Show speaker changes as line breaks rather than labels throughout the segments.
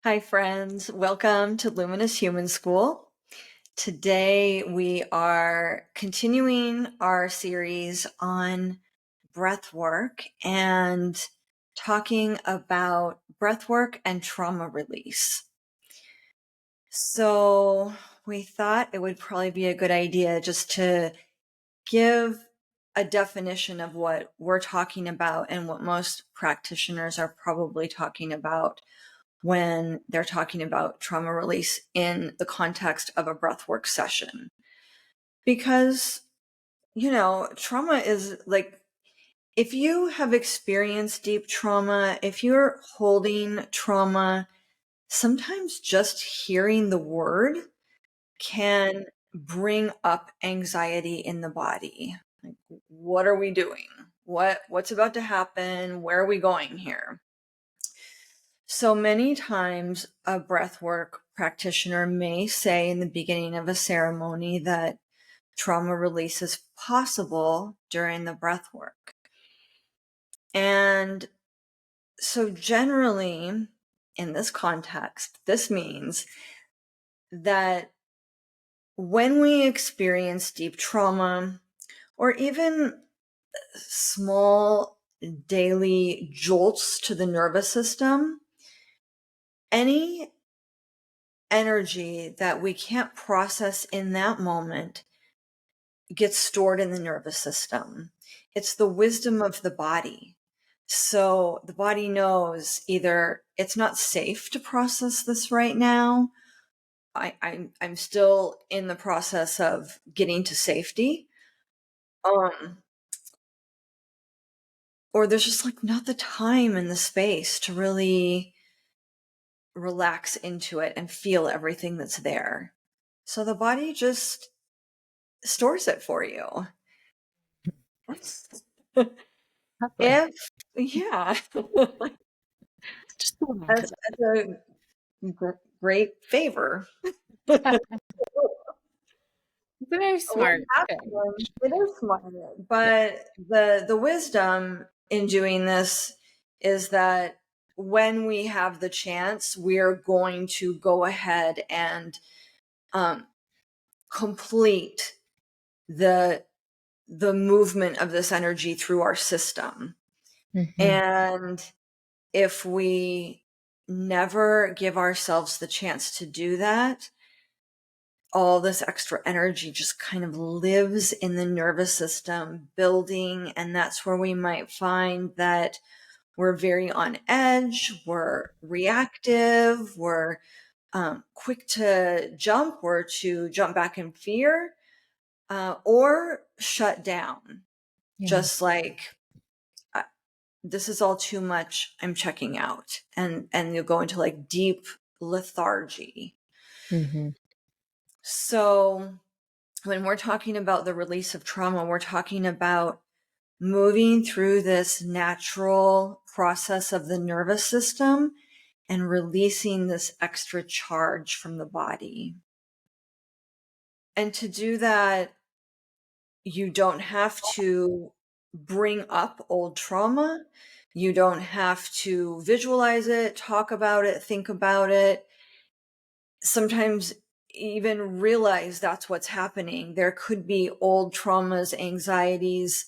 Hi, friends. Welcome to Luminous Human School. Today, we are continuing our series on breathwork and talking about breathwork and trauma release. So, we thought it would probably be a good idea just to give a definition of what we're talking about and what most practitioners are probably talking about when they're talking about trauma release in the context of a breathwork session. Because, trauma is like, if you have experienced deep trauma, if you're holding trauma, sometimes just hearing the word can bring up anxiety in the body. Like, what are we doing? What's about to happen? Where are we going here? So many times a breathwork practitioner may say in the beginning of a ceremony that trauma release is possible during the breathwork. And so generally in this context, this means that when we experience deep trauma or even small daily jolts to the nervous system, any energy that we can't process in that moment gets stored in the nervous system. It's the wisdom of the body. So the body knows either it's not safe to process this right now. I'm still in the process of getting to safety. Or there's just like not the time and the space to really relax into it and feel everything that's there. So the body just stores it for you.
Lovely.
If yeah,
Just hold on to
that's a great favor.
that. It's a very
Well,
smart thing.
it is smart,
Yeah.
but the wisdom in doing this is that when we have the chance, we're going to go ahead and um, complete the the movement of this energy through our system.
Mm-hmm.
And if we never give ourselves the chance to do that, all this extra energy just kind of lives in the nervous system building. And that's where we might find that we're very on edge, we're reactive, we're quick to jump or to jump back in fear, or shut down.
Yeah.
Just like, uh, this is all too much, I'm checking out. And you'll go into like deep lethargy.
Mm-hmm.
So when we're talking about the release of trauma, we're talking about moving through this natural process of the nervous system and releasing this extra charge from the body. And to do that, you don't have to bring up old trauma. You don't have to visualize it, talk about it, think about it. Sometimes even realize that's what's happening. There could be old traumas, anxieties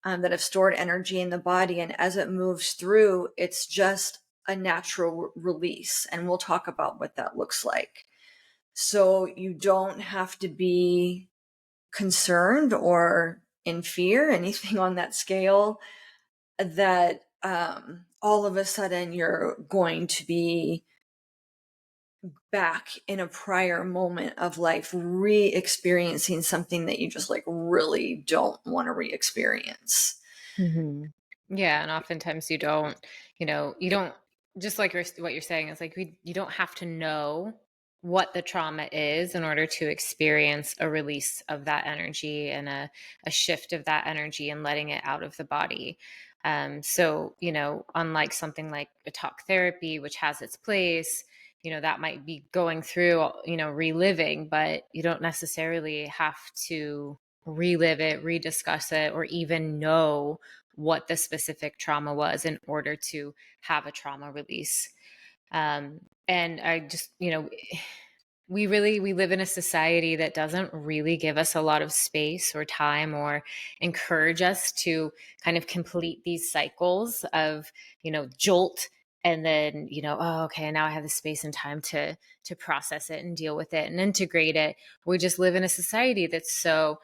that have stored energy in the body. And as it moves through, it's just a natural release. And we'll talk about what that looks like. So you don't have to be concerned or in fear, anything on that scale, that all of a sudden you're going to be back in a prior moment of life, re-experiencing something that you just like really don't want to re-experience.
Mm-hmm. Yeah, and oftentimes you don't, just like what you're saying, it's like you don't have to know what the trauma is in order to experience a release of that energy and a shift of that energy and letting it out of the body. So, unlike something like a talk therapy, which has its place, that might be going through, reliving, but you don't necessarily have to relive it, rediscuss it, or even know what the specific trauma was in order to have a trauma release. And I just, we live in a society that doesn't really give us a lot of space or time or encourage us to kind of complete these cycles of, jolt, and then, oh, okay, now I have the space and time to process it and deal with it and integrate it. We just live in a society that's so,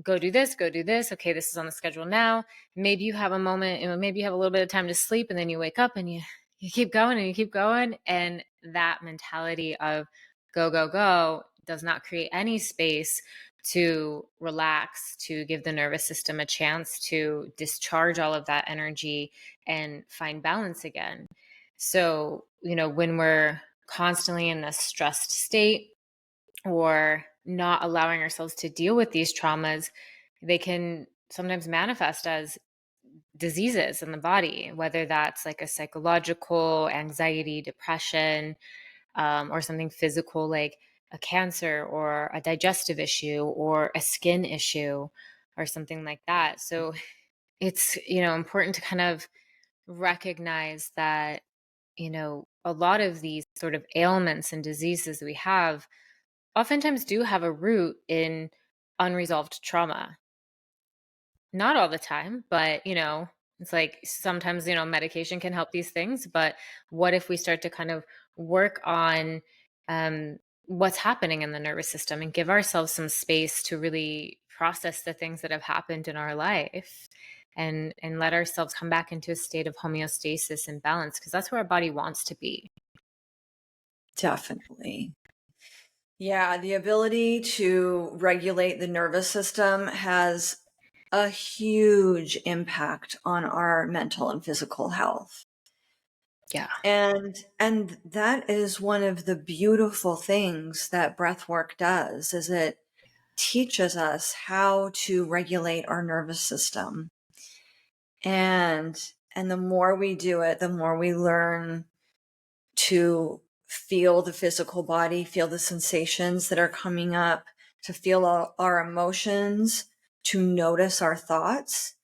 go do this, go do this. Okay, this is on the schedule now. Maybe you have a moment, maybe you have a little bit of time to sleep, and then you wake up and you keep going and you keep going. And that mentality of go, go, go does not create any space to relax, to give the nervous system a chance to discharge all of that energy and find balance again. So, when we're constantly in this stressed state, or not allowing ourselves to deal with these traumas, they can sometimes manifest as diseases in the body, whether that's like a psychological anxiety, depression, or something physical like a cancer or a digestive issue or a skin issue or something like that. So it's, important to kind of recognize that, a lot of these sort of ailments and diseases we have oftentimes do have a root in unresolved trauma. Not all the time, but it's like sometimes, medication can help these things. But what if we start to kind of work on um, what's happening in the nervous system and give ourselves some space to really process the things that have happened in our life, and let ourselves come back into a state of homeostasis and balance, because that's where our body wants to be.
Definitely. Yeah, the ability to regulate the nervous system has a huge impact on our mental and physical health.
Yeah.
And that is one of the beautiful things that breath work does, is it teaches us how to regulate our nervous system. And the more we do it, the more we learn to feel the physical body, feel the sensations that are coming up, to feel our emotions, to notice our thoughts.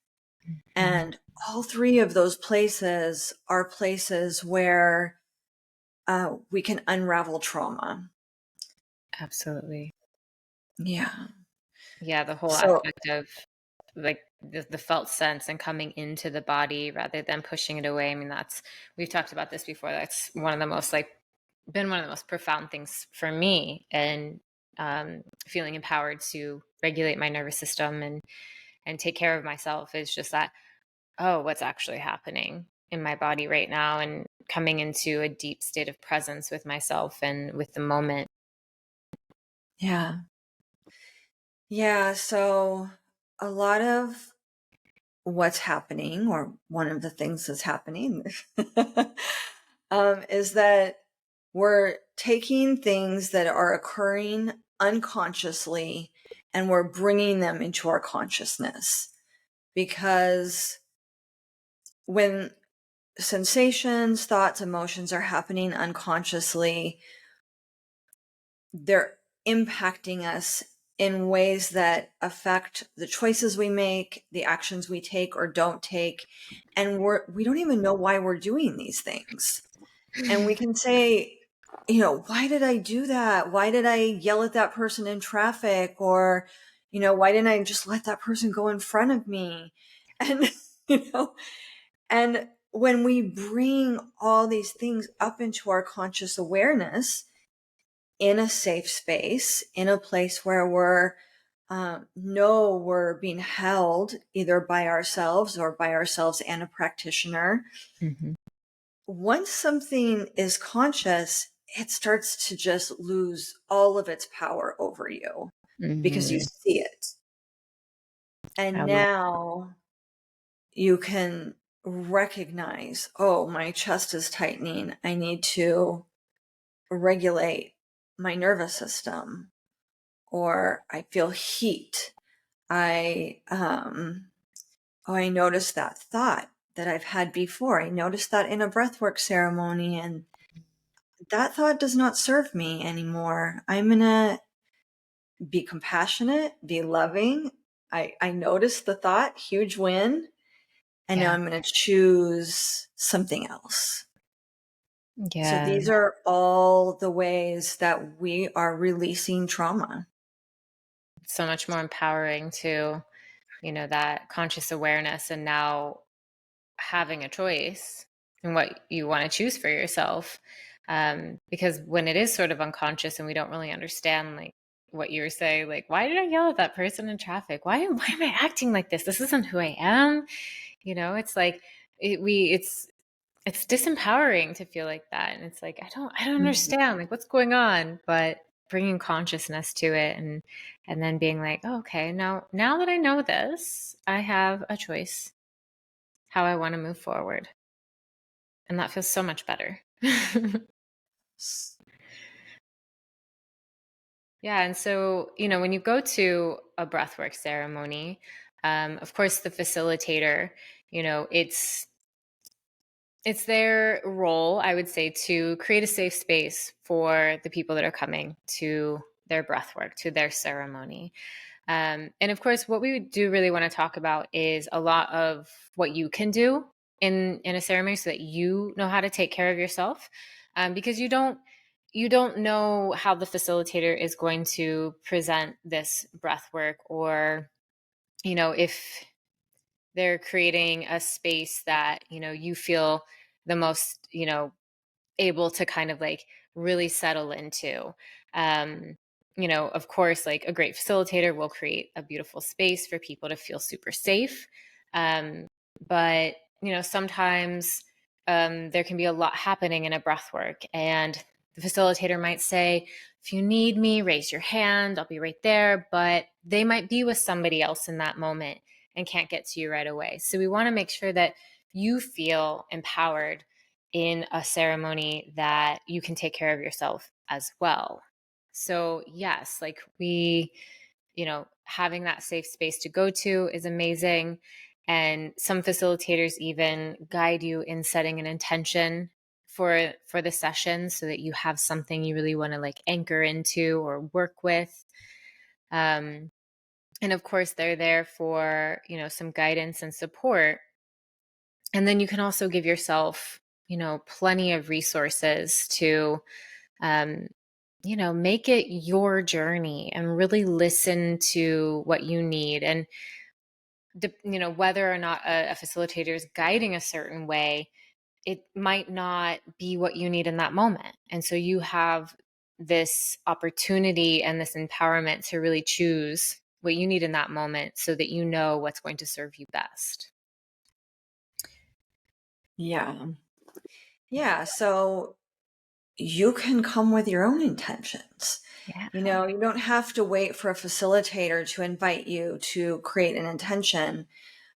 Mhm.
And all three of those places are places where we can unravel trauma.
Absolutely.
Yeah.
Yeah, the whole
So,
aspect of like the felt sense and coming into the body rather than pushing it away. I mean, we've talked about this before. That's one of the most like been one of the most profound things for me, and feeling empowered to regulate my nervous system and take care of myself is just that, oh, what's actually happening in my body right now, and coming into a deep state of presence with myself and with the moment.
yeah. Yeah. So, a lot of what's happening, or one of the things that's happening, is that we're taking things that are occurring unconsciously and we're bringing them into our consciousness. Because when sensations, thoughts, emotions are happening unconsciously, they're impacting us in ways that affect the choices we make, the actions we take or don't take. And we don't even know why we're doing these things. And we can say, why did I do that? Why did I yell at that person in traffic? Or, why didn't I just let that person go in front of me? And, and when we bring all these things up into our conscious awareness in a safe space, in a place where we're know we're being held either by ourselves and a practitioner.
Mhm.
Once something is conscious, it starts to just lose all of its power over you because you
Mhm.
see it.
I
And
love.
now you can recognize, oh, my chest is tightening. I need to regulate my nervous system. Or I feel heat. I noticed that thought that I've had before. I noticed that in a breathwork ceremony, and that thought does not serve me anymore. I'm going to be compassionate, be loving. I noticed the thought, huge win. And now
Yeah.
I'm going to choose something else. So
Yeah.
these are all the ways that we are releasing trauma.
So much more empowering to, that conscious awareness, and now having a choice in what you want to choose for yourself. Because when it is sort of unconscious and we don't really understand, like what you were saying, like, why did I yell at that person in traffic? Why am I acting like this? This isn't who I am. It's like it's disempowering to feel like that, and it's like I don't
Mhm.
understand, like, what's going on. But bringing consciousness to it, and then being like, oh, okay, now that I know this, I have a choice how I want to move forward, and that feels so much better.
S-
Yeah, and so when you go to a breathwork ceremony, of course the facilitator, it's their role, I would say, to create a safe space for the people that are coming to their breathwork, to their ceremony. And of course, what we do really want to talk about is a lot of what you can do in a ceremony, so that you know how to take care of yourself, because you don't know how the facilitator is going to present this breathwork, or if they're creating a space that you feel the most able to kind of like really settle into. Of course, like a great facilitator will create a beautiful space for people to feel super safe. Um, but, sometimes there can be a lot happening in a breath work, and the facilitator might say, if you need me, raise your hand, I'll be right there. But they might be with somebody else in that moment and can't get to you right away. So we want to make sure that you feel empowered in a ceremony, that you can take care of yourself as well. So, yes, like having that safe space to go to is amazing. And some facilitators even guide you in setting an intention for the session, so that you have something you really want to like anchor into or work with. Um, and of course, they're there for, some guidance and support. And then you can also give yourself, plenty of resources to, um, make it your journey, and really listen to what you need. And, whether or not a facilitator is guiding a certain way, it might not be what you need in that moment. And so you have this opportunity and this empowerment to really choose what you need in that moment, so that you know what's going to serve you best.
Yeah. Yeah. So you can come with your own intentions.
Yeah.
You don't have to wait for a facilitator to invite you to create an intention.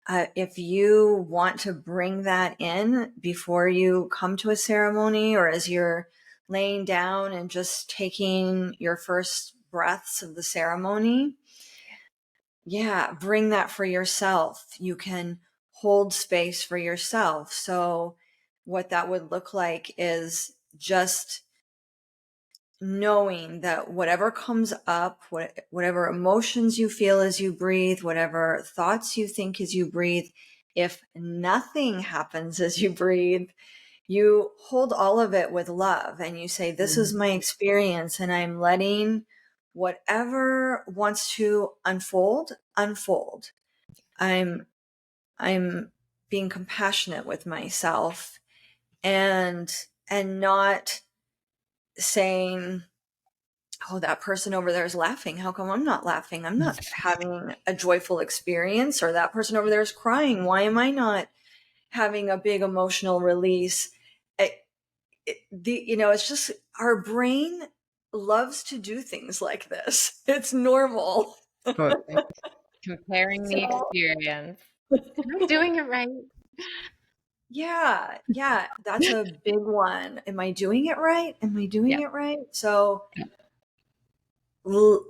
If you want to bring that in before you come to a ceremony, or as you're laying down and just taking your first breaths of the ceremony, yeah, bring that for yourself. You can hold space for yourself. So, what that would look like is just knowing that whatever comes up, whatever emotions you feel as you breathe, whatever thoughts you think as you breathe, if nothing happens as you breathe, you hold all of it with love and you say, this is my experience, and I'm letting whatever wants to unfold. I'm I'm being compassionate with myself, and not saying, oh, that person over there is laughing, how come I'm not laughing? I'm not having a joyful experience. Or that person over there is crying, why am I not having a big emotional release? It's just our brain loves to do things like this. It's normal.
Totally. Comparing the
So
experience. Am I doing it right?
yeah, that's a big one. Am I doing it right? Am I doing
Yeah.
it right? So l-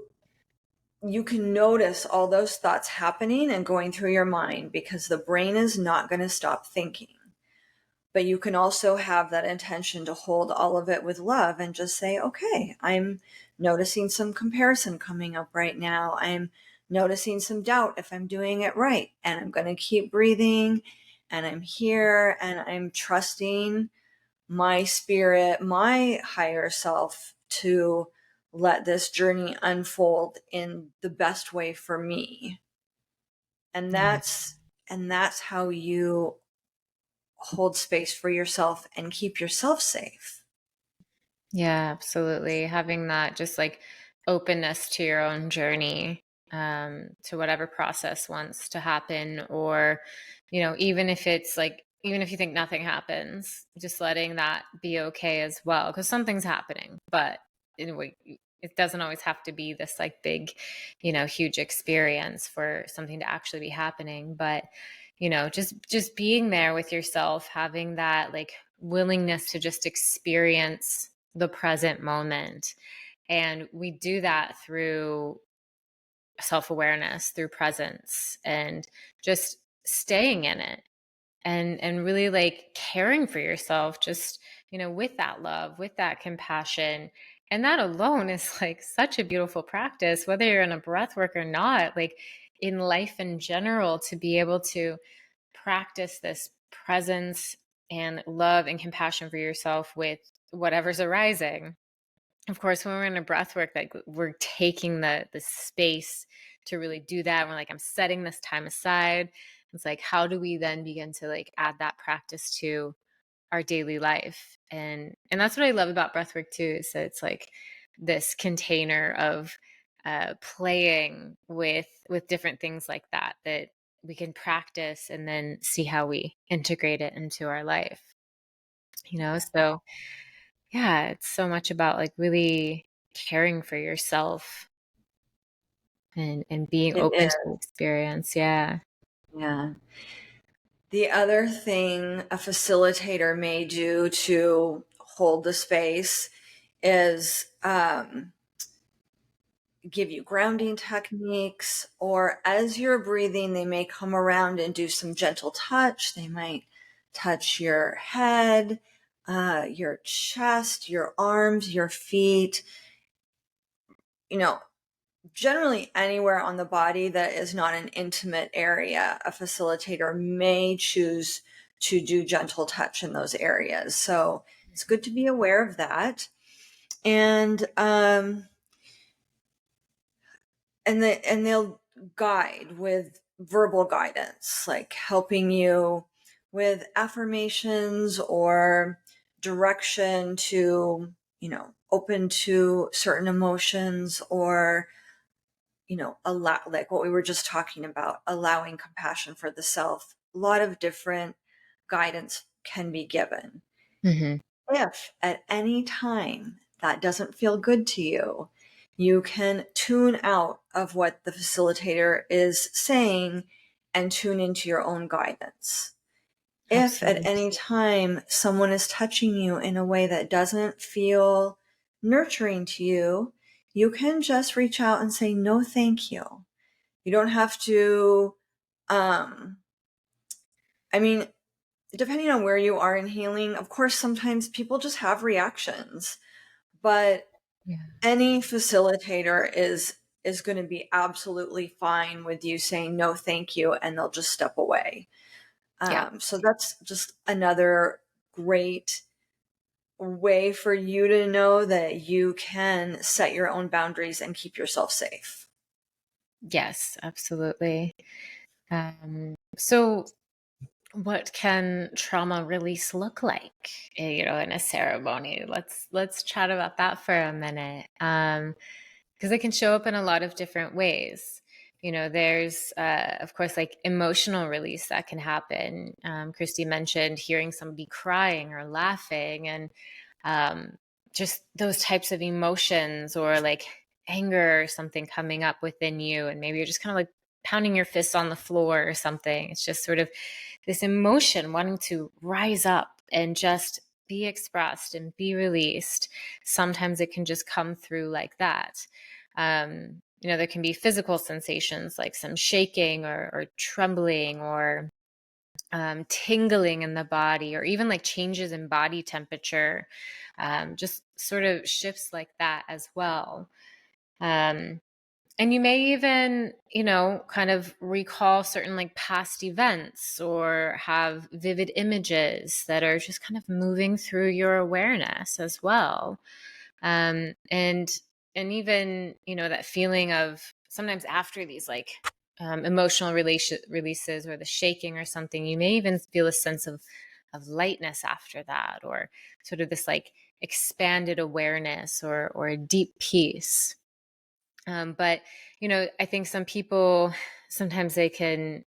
you can notice all those thoughts happening and going through your mind, because the brain is not going to stop thinking. But you can also have that intention to hold all of it with love and just say, okay, I'm noticing some comparison coming up right now. I'm noticing some doubt if I'm doing it right. And I'm going to keep breathing, and I'm here, and I'm trusting my spirit, my higher self to let this journey unfold in the best way for me. And
Yeah.
that's how you hold space for yourself and keep yourself safe.
Yeah, absolutely. Having that just like openness to your own journey, to whatever process wants to happen, or, even if it's like, even if you think nothing happens, just letting that be okay as well, because something's happening. But anyway, it doesn't always have to be this like big, huge experience for something to actually be happening. But just being there with yourself, having that like willingness to just experience the present moment. And we do that through self-awareness, through presence, and just staying in it, and really like caring for yourself, just with that love, with that compassion. And that alone is like such a beautiful practice, whether you're in a breath work or not, like in life in general, to be able to practice this presence and love and compassion for yourself with whatever's arising. Of course, when we're in a breath work, like we're taking the space to really do that. We're like, I'm setting this time aside. It's like, how do we then begin to like add that practice to our daily life? And that's what I love about breath work too, is that it's like this container of playing with different things like that we can practice and then see how we integrate it into our life. So yeah, it's so much about like really caring for yourself and being
It
open to
is.
the experience. Yeah.
Yeah. The other thing a facilitator may do to hold the space is give you grounding techniques, or as you're breathing, they may come around and do some gentle touch. They might touch your head, your chest, your arms, your feet, you know, generally anywhere on the body that is not an intimate area. A facilitator may choose to do gentle touch in those areas. So it's good to be aware of that. And and they'll guide with verbal guidance, like helping you with affirmations or direction to, open to certain emotions, or allow, like what we were just talking about, allowing compassion for the self. A lot of different guidance can be given.
Hmm.
If at any time that doesn't feel good to you, you can tune out of what the facilitator is saying and tune into your own guidance. If at
Absolutely.
any time someone is touching you in a way that doesn't feel nurturing to you, you can just reach out and say, no, thank you. You don't have to, um, I mean, depending on where you are in healing, of course, sometimes people just have reactions, but
Yeah.
any facilitator is going to be absolutely fine with you saying no thank you, and they'll just step away.
Yeah.
So that's just another great way for you to know that you can set your own boundaries and keep yourself safe.
Yes, absolutely. So what can trauma release look like, in a ceremony? Let's chat about that for a minute. Because it can show up in a lot of different ways. There's, of course, like emotional release that can happen. Christy mentioned hearing somebody crying or laughing, and um, just those types of emotions, or like anger or something coming up within you. And maybe you're just kind of like pounding your fists on the floor or something. It's just sort of this emotion wanting to rise up and just be expressed and be released. Sometimes it can just come through like that. There can be physical sensations like some shaking or trembling, or tingling in the body, or even like changes in body temperature, just sort of shifts like that as well. Um, And you may even, kind of recall certain like past events or have vivid images that are just kind of moving through your awareness as well. And even, that feeling of sometimes after these like emotional releases or the shaking or something, you may even feel a sense of lightness after that, or sort of this like expanded awareness or a deep peace. But I think some people sometimes they can,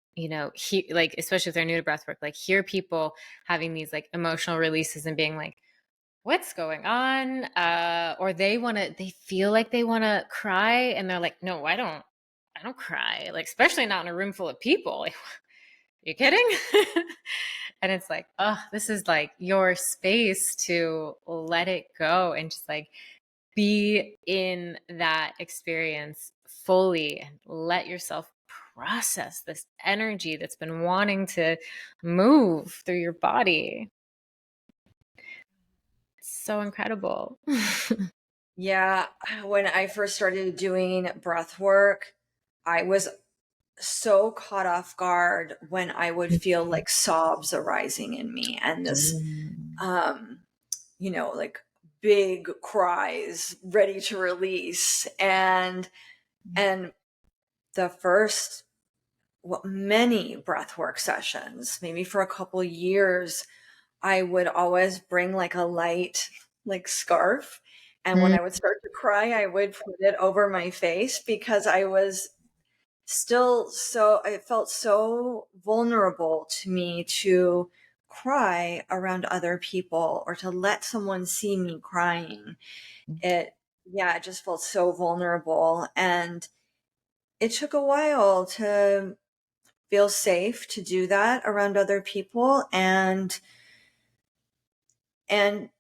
like especially if they're new to breathwork, like hear people having these like emotional releases and being like, "What's going on?" Or they feel like they want to cry, and they're like, "No, I don't cry." Like especially not in a room full of people. Like, you kidding? And it's like, oh, this is like your space to let it go and just like be in that experience fully and let yourself process this energy that's been wanting to move through your body. It's so incredible.
Yeah, when I first started doing breath work, I was so caught off guard when I would feel like sobs arising in me and this,
Mm.
um, like big cries ready to release. And the first, well, many breathwork sessions, maybe for a couple years, I would always bring like a light, like scarf. And when
Mm.
I would start to cry, I would put it over my face because I was still so, it felt so vulnerable to me to cry around other people or to let someone see me crying. It, yeah, it just felt so vulnerable. And it took a while to feel safe to do that around other people and and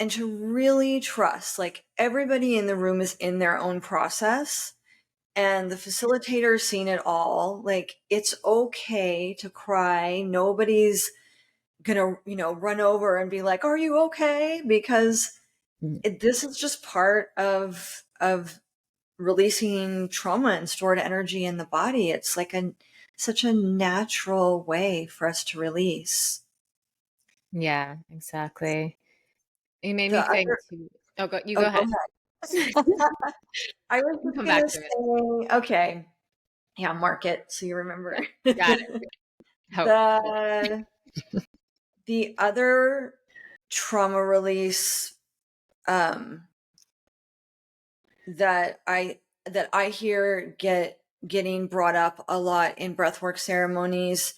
to really trust like everybody in the room is in their own process and the facilitator's seen it all. Like it's okay to cry. Nobody's gonna, run over and be like, "Are you okay?" Because this is just part of releasing trauma and stored energy in the body. It's like such a natural way for us to release.
Yeah, exactly. You made
The
me think
other,
too. Oh, you
oh,
go
go
ahead.
ahead. I was
You
just
come
gonna
back to it.
say, okay, yeah, mark it so you remember.
Got it. Hope.
the the other trauma release um, that I hear getting brought up a lot in breathwork ceremonies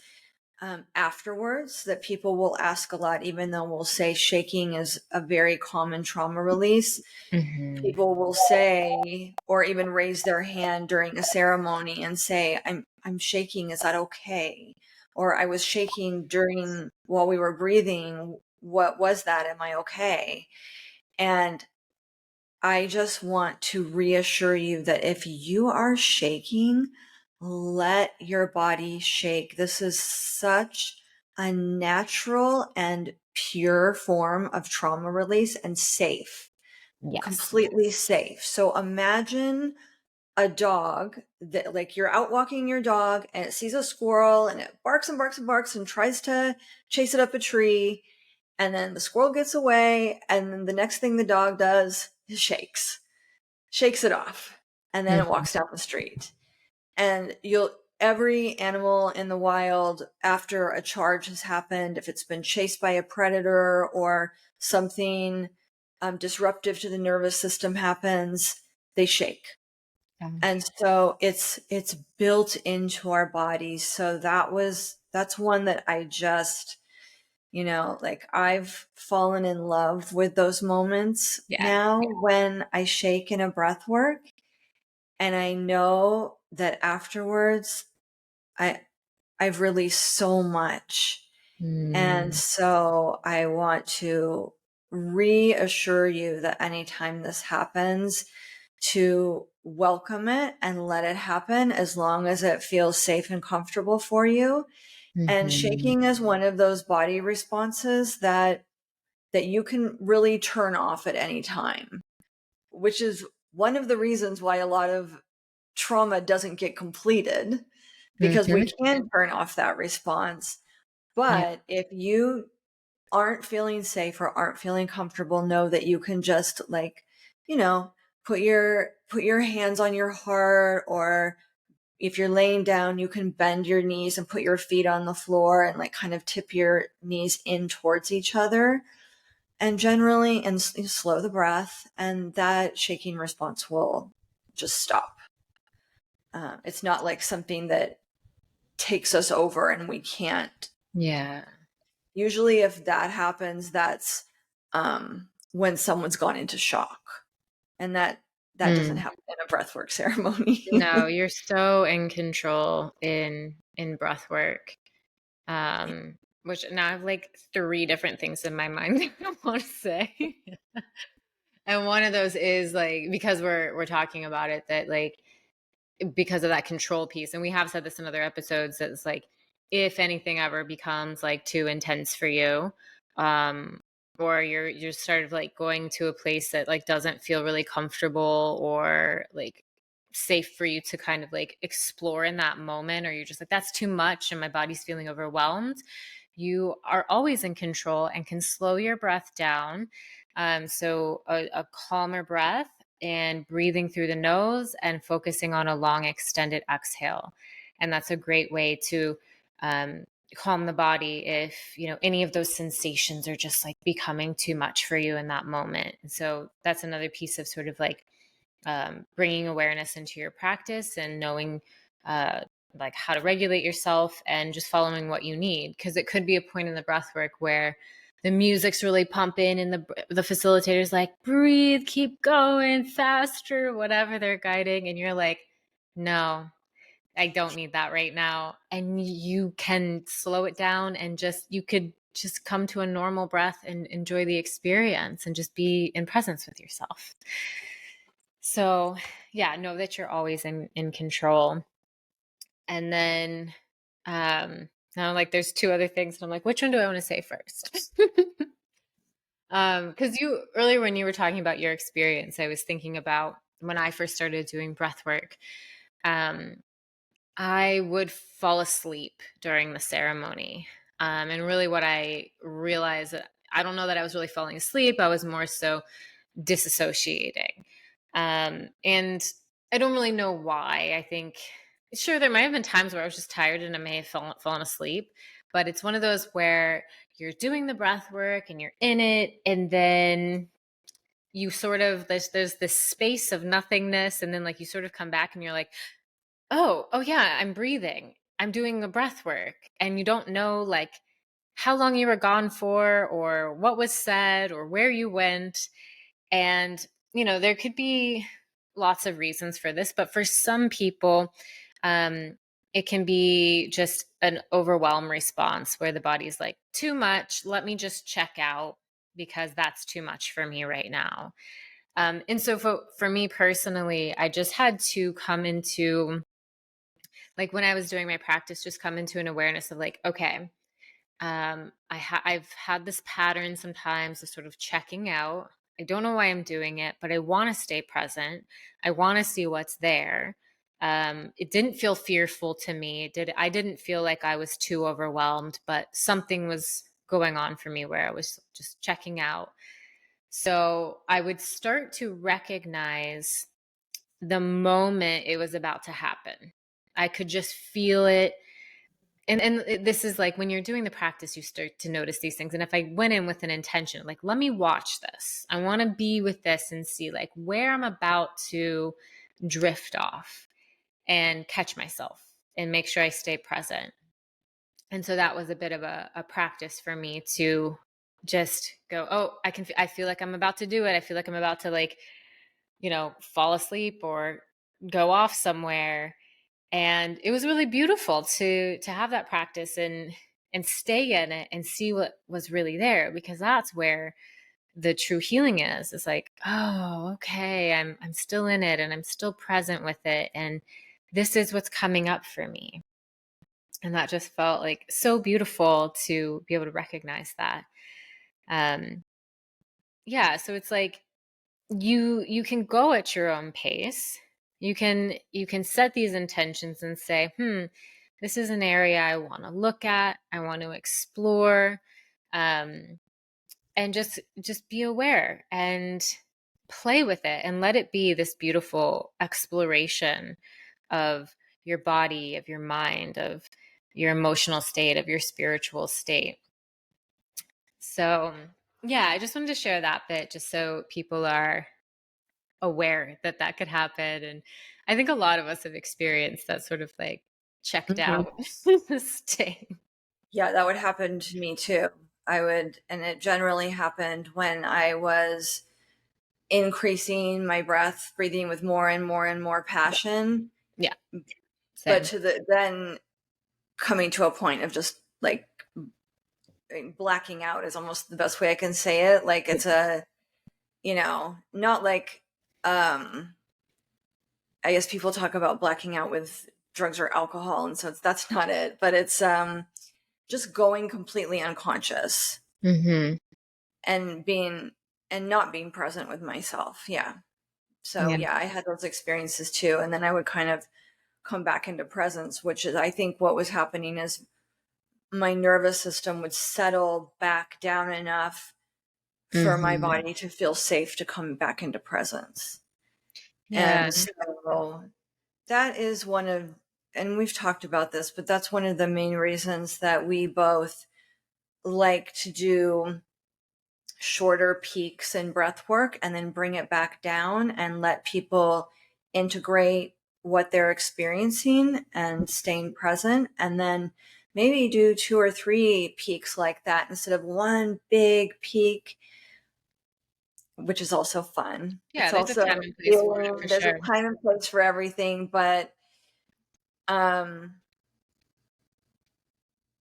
afterwards that people will ask a lot, even though we'll say shaking is a very common trauma release.
Hmm.
People will say or even raise their hand during a ceremony and say, I'm shaking, is that okay? Or I was shaking during while we were breathing. What was that? Am I okay? And I just want to reassure you that if you are shaking, let your body shake. This is such a natural and pure form of trauma release and safe,
Yes.
completely safe. So imagine a dog that, like, you're out walking your dog and it sees a squirrel and it barks and barks and barks and tries to chase it up a tree. And then the squirrel gets away. And then the next thing the dog does is shakes it off, and then it
Mhm.
walks down the street. And every animal in the wild, after a charge has happened, if it's been chased by a predator or something disruptive to the nervous system happens, they shake. And so it's built into our bodies. So that's one that I just, like I've fallen in love with those moments
Yeah.
now when I shake in a breath work. And I know that afterwards I I've released so much. And
Mm.
so I want to reassure you that anytime this happens, to welcome it and let it happen as long as it feels safe and comfortable for you. And
Mhm.
shaking is one of those body responses that you can really turn off at any time, which is one of the reasons why a lot of trauma doesn't get completed because we
Mhm.
can turn off that response.
Yeah.
But if you aren't feeling safe or aren't feeling comfortable, know that you can just like, you know, put your hands on your heart, or if you're laying down, you can bend your knees and put your feet on the floor and like kind of tip your knees in towards each other, and generally and slow the breath, and that shaking response will just stop. It's not like something that takes us over and we can't.
Yeah.
Usually if that happens, that's when someone's gone into shock, and that doesn't
Mm.
happen in a breathwork ceremony.
No, you're so in control in breath work. Which now I have like 3 different things in my mind that I want to say. And one of those is like because we're talking about it, that like because of that control piece. And we have said this in other episodes that it's like if anything ever becomes like too intense for you, um, or you're sort of like going to a place that like doesn't feel really comfortable or like safe for you to kind of like explore in that moment, or you're just like that's too much and my body's feeling overwhelmed, you are always in control and can slow your breath down. So a calmer breath and breathing through the nose and focusing on a long extended exhale. And that's a great way to um, calm the body if, you know, any of those sensations are just like becoming too much for you in that moment. And so that's another piece of sort of like bringing awareness into your practice and knowing uh, like how to regulate yourself and just following what you need, because it could be a point in the breath work where the music's really pumping and the facilitator's like breathe, keep going faster, whatever they're guiding, and you're like no, I don't need that right now, and you can slow it down and just you could just come to a normal breath and enjoy the experience and just be in presence with yourself. So, yeah, know that you're always in control. And then now like there's 2 other things and I'm like, which one do I want to say first? Because you earlier when you were talking about your experience, I was thinking about when I first started doing breath work. Um, I would fall asleep during the ceremony. And really what I realized, I don't know that I was really falling asleep. I was more so disassociating. And I don't really know why. I think, sure, there might have been times where I was just tired and I may have fallen asleep, but it's one of those where you're doing the breath work and you're in it, and then you sort of, there's this space of nothingness, and then like you sort of come back and you're like, oh yeah, I'm breathing. I'm doing a breath work. And you don't know like how long you were gone for or what was said or where you went. And, you know, there could be lots of reasons for this, but for some people, um, it can be just an overwhelm response where the body's like, too much. Let me just check out because that's too much for me right now. And so for me personally, I just had to come into, like when I was doing my practice, just come into an awareness of like, okay, I've had this pattern sometimes of sort of checking out. I don't know why I'm doing it, but I want to stay present. I want to see what's there. It didn't feel fearful to me. I didn't feel like I was too overwhelmed, but something was going on for me where I was just checking out. So I would start to recognize the moment it was about to happen. I could just feel it. And this is like when you're doing the practice, you start to notice these things. And if I went in with an intention, like, let me watch this, I want to be with this and see like where I'm about to drift off and catch myself and make sure I stay present. And so that was a bit of a practice for me to just go, oh, I feel like I'm about to do it. I feel like I'm about to like, you know, fall asleep or go off somewhere. And it was really beautiful to have that practice and stay in it and see what was really there, because that's where the true healing is. It's like, oh, okay, I'm still in it and I'm still present with it, and this is what's coming up for me. And that just felt like so beautiful to be able to recognize that. um yeah, so it's like you can go at your own pace. you can set these intentions and say, this is an area I want to look at, I want to explore, um, and just be aware and play with it and let it be this beautiful exploration of your body, of your mind, of your emotional state, of your spiritual state. So, yeah, I just wanted to share that bit just so people are aware that that could happen. And I think a lot of us have experienced that sort of like checked
Mhm.
out state.
Yeah, that would happen to me too. And it generally happened when I was increasing my breath, breathing with more and more and more passion,
Yeah,
but
same.
then coming to a point of just like blacking out is almost the best way I can say it. Like it's not like, I guess people talk about blacking out with drugs or alcohol, and so that's not it. But it's just going completely unconscious
Mm-hmm.
and being and not being present with myself. Yeah. So
Yeah.
yeah, I had those experiences too, and then I would kind of come back into presence, which is I think what was happening is my nervous system would settle back down enough for my
Mm-hmm.
body to feel safe to come back into presence.
Yeah.
And so that is one of, and we've talked about this, but that's one of the main reasons that we both like to do shorter peaks in breath work and then bring it back down and let people integrate what they're experiencing and staying present. And then maybe do 2 or 3 peaks like that instead of one big peak, which is also fun.
Yeah,
It's
there's a
also
time and place for it
healing.
for
There's a
sure.
time and place for everything, um,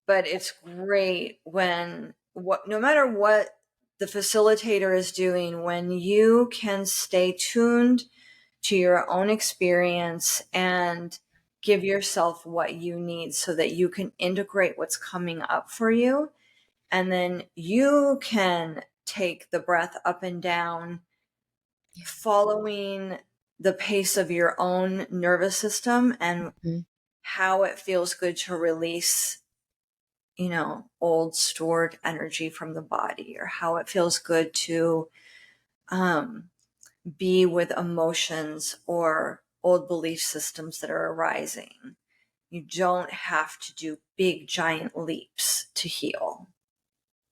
but it's great when no matter what the facilitator is doing, when you can stay tuned to your own experience and give yourself what you need so that you can integrate what's coming up for you. And then you can take the breath up and down,
Yeah.
following the pace of your own nervous system and
Mhm.
how it feels good to release, old stored energy from the body, or how it feels good to um, be with emotions or old belief systems that are arising. You don't have to do big, giant leaps to heal.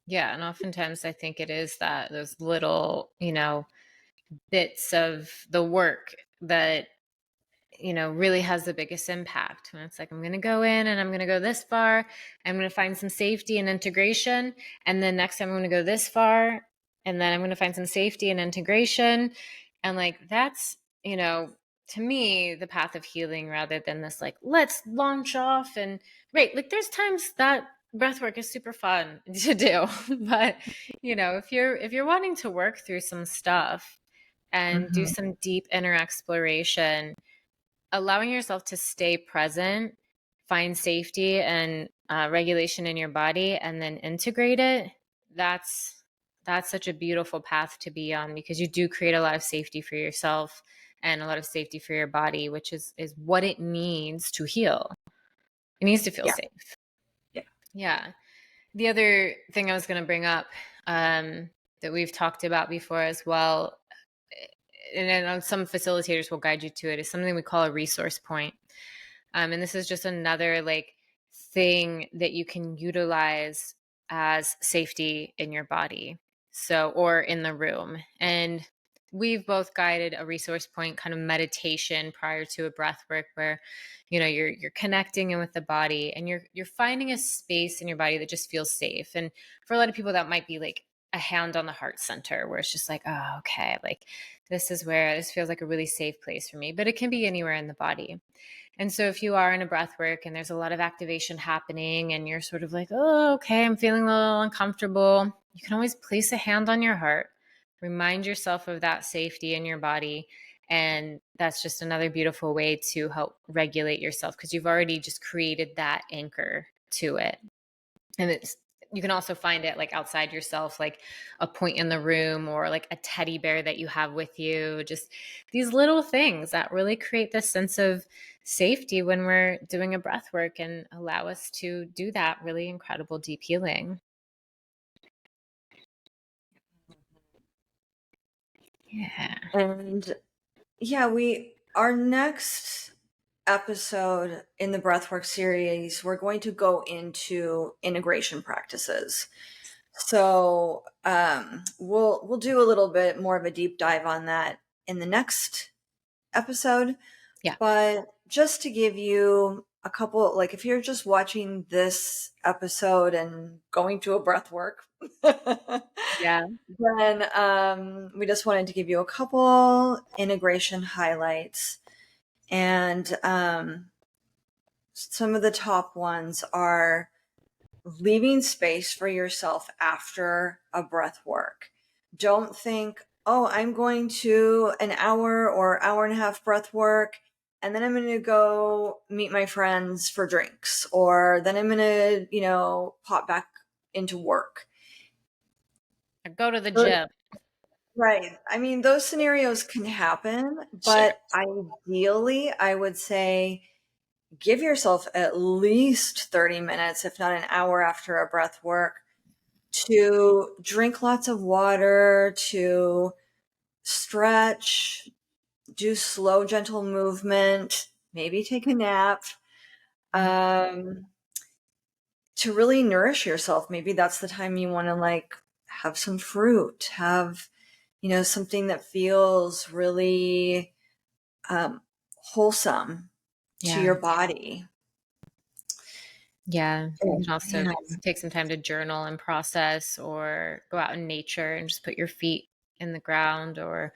Yeah, and oftentimes I think it is that those little, bits of the work that really has the biggest impact. When it's like, I'm going to go in and I'm going to go this far. I'm going to find some safety and integration. And then next time I'm going to go this far. And then I'm going to find some safety and integration. And like, that's, to me, the path of healing rather than this, like, let's launch off. And right. Like, there's times that breath work is super fun to do. But, if you're wanting to work through some stuff and do
Mm-hmm.
some deep inner exploration, allowing yourself to stay present, find safety and regulation in your body, and then integrate it. That's such a beautiful path to be on, because you do create a lot of safety for yourself and a lot of safety for your body, which is what it needs to heal. It needs to feel
Yeah.
safe.
Yeah.
Yeah. The other thing I was going to bring up, that we've talked about before as well, and then some facilitators will guide you to it, is something we call a resource point. And this is just another like thing that you can utilize as safety in your body. So, or in the room. And we've both guided a resource point kind of meditation prior to a breath work where, you're connecting in with the body and you're finding a space in your body that just feels safe. And for a lot of people, that might be like a hand on the heart center where it's just like, oh, okay, like this feels like a really safe place for me, but it can be anywhere in the body. And so if you are in a breath work and there's a lot of activation happening and you're sort of like, oh, okay, I'm feeling a little uncomfortable, you can always place a hand on your heart, remind yourself of that safety in your body. And that's just another beautiful way to help regulate yourself, because you've already just created that anchor to it. And you can also find it like outside yourself, like a point in the room or like a teddy bear that you have with you. Just these little things that really create this sense of safety when we're doing a breath work and allow us to do that really incredible deep healing. Yeah.
And yeah, our next episode in the breathwork series, we're going to go into integration practices. So we'll do a little bit more of a deep dive on that in the next episode.
Yeah.
But just to give you a couple, like if you're just watching this episode and going to a breath work,
Yeah.
then we just wanted to give you a couple integration highlights. And some of the top ones are leaving space for yourself after a breath work. Don't think, oh, I'm going to an hour or hour and a half breath work, and then I'm going to go meet my friends for drinks, or then I'm going to, pop back into work.
Or go to the gym.
Right. I mean, those scenarios can happen,
Sure.
but ideally, I would say give yourself at least 30 minutes, if not an hour after a breath work, to drink lots of water, to stretch, do slow, gentle movement, maybe take a nap, um, to really nourish yourself. Maybe that's the time you want to like have some fruit, have, something that feels really wholesome to
Yeah.
your body.
Yeah. You
Oh,
can also
man.
take some time to journal and process or go out in nature and just put your feet in the ground or,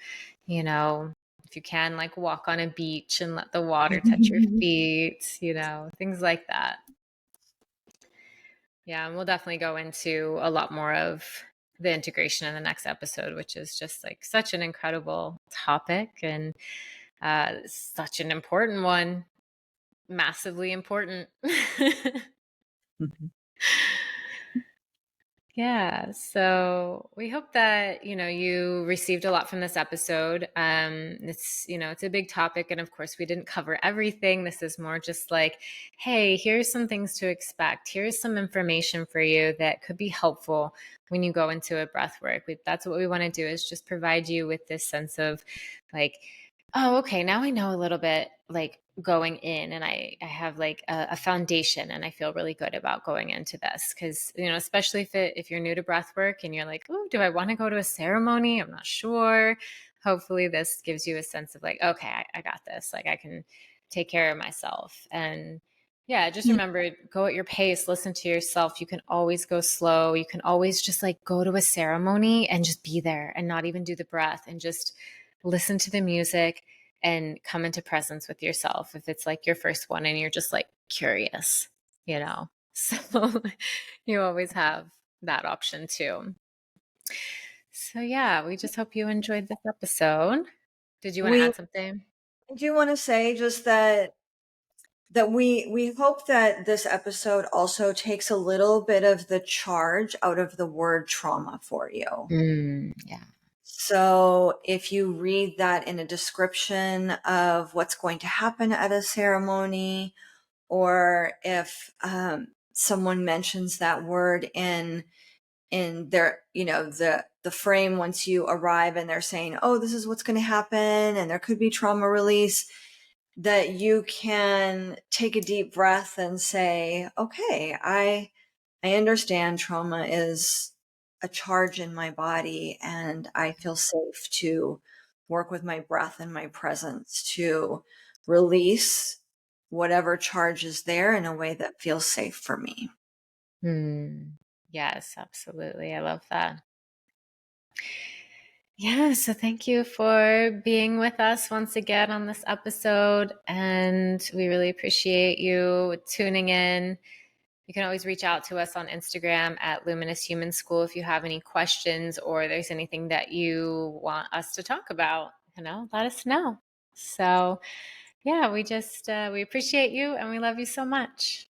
if you can, like walk on a beach and let the water touch your feet, things like that. Yeah. And we'll definitely go into a lot more of the integration in the next episode, which is just like such an incredible topic and such an important one, massively important. Yeah, so we hope that, you received a lot from this episode. It's a big topic and of course we didn't cover everything. This is more just like, hey, here's some things to expect. Here's some information for you that could be helpful when you go into a breath work. That's what we want to do is just provide you with this sense of like, oh, okay, now I know a little bit like going in and I have like a foundation and I feel really good about going into this because, especially if you're new to breath work and you're like, oh, do I want to go to a ceremony? I'm not sure. Hopefully this gives you a sense of like, okay, I got this. Like I can take care of myself. And yeah, just
Yeah.
remember, go at your pace, listen to yourself. You can always go slow. You can always just like go to a ceremony and just be there and not even do the breath and just listen to the music and come into presence with yourself if it's like your first one and you're just like curious, So you always have that option too. So yeah, we just hope you enjoyed this episode. Did you want to
We
add something?
do want to say just that we hope that this episode also takes a little bit of the charge out of the word trauma for you.
Yeah.
So if you read that in a description of what's going to happen at a ceremony, or if someone mentions that word in their, the frame once you arrive and they're saying, oh, this is what's going to happen, and there could be trauma release, that you can take a deep breath and say, okay, I understand trauma is a charge in my body, and I feel safe to work with my breath and my presence to release whatever charge is there in a way that feels safe for me.
Yes, absolutely. I love that. Yeah, so thank you for being with us once again on this episode. And we really appreciate you tuning in. You can always reach out to us on Instagram at Luminous Human School if you have any questions or there's anything that you want us to talk about, let us know. So yeah, we appreciate you and we love you so much.